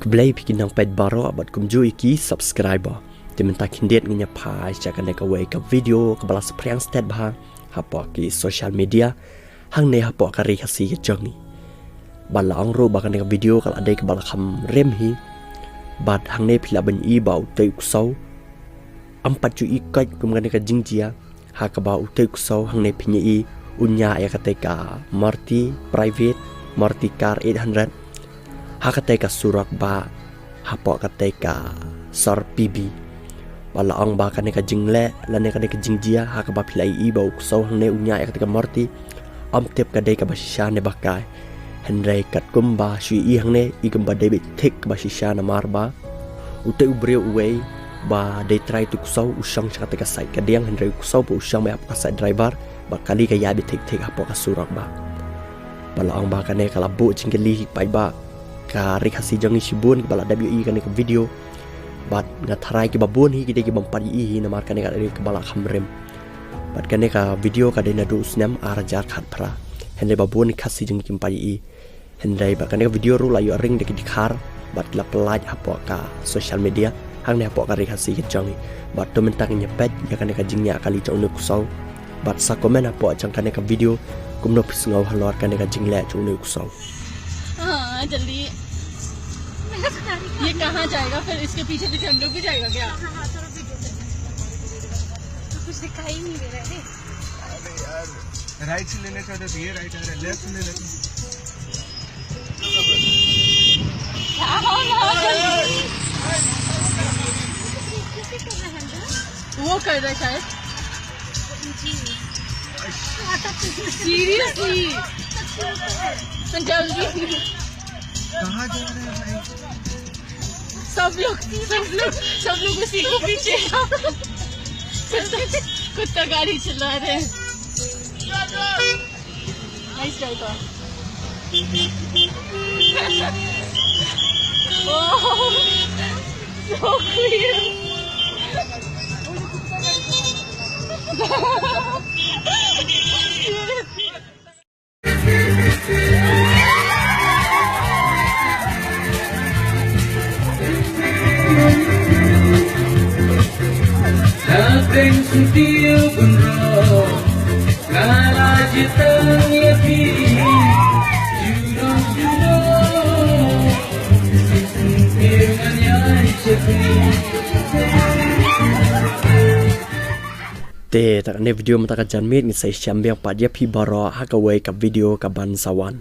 Keblay bikin nang pet baro abad kumju iki subscriber. Diminta kindiet ngenya pai jaka neka way ke video ke balas priang stat bah hapo ki social media hang ne hapo kari kasi ke jongi. Bala ang ro bakan neka video kal adai ke bala kham rem hi. Bad hang ne pila ban i bau tei kusau. Ampat ju ikai kumgan neka jingjia ha ka bau tei kusau hang ne pinya i unya ya kateka Marti private Marti car 800 ha kateka surak ba hapo kateka sar PB bala ang ba kaneka jingle la ne kaneka jingjia ha ka ba pilai i bau kusau hang ne unya ya kateka Marti am tep ka dei ka basisha ne bakai hendrai kat kumba shui i hang ne i kumba dei tek basisha na marba ute ubre uwei ba dei try tu kusau usang kateka sai ka diang hendrai kusau bu usang mai apa sai driver bakali ka yabi tek hapo ka surak ba bala ang ba kane kala bu jingeli pai ba ka rekasi jangi sibun bala WI kane ka video bat ngatharai ki babun hi ki bampari hi na mar kane ka bala khamrem bat kane ka video ka dena du snam arajar khat phra henle babun khasi jangi kimpai i henle ba kane ka video ru la yo ring de ki dikhar bat la pelaj hapo ka social media hang ne hapo ka rekasi ki jangi bat to mentang nyepet ya kane ka jingnya kali chau ne kusau bat sa komen apa chang kane ka video kumno pisngau halor kane ka jingle chu ne kusau हाँ जल्दी ये कहाँ जाएगा फिर इसके पीछे पीछे हम लोग भी जाएगा क्या तो कुछ दिखाई नहीं दे रहा है अबे यार राइट से लेने चाहते तो ये राइट आ रहा है लेफ्ट से ले लेते वो कर रहा है शायद सीरियसली जल्दी कहाँ जा रहे हैं भाई सब लोग उसी को पीछे कुत्ता गाड़ी चला रहे हैं nice driver oh so clear Nothing sutil benar Kala jitang yapi Judo Sintirnya sepi te tak ne video mata ka janmit ni sai syambiang pa dia pi baro ha ka way ka video ka ban sawan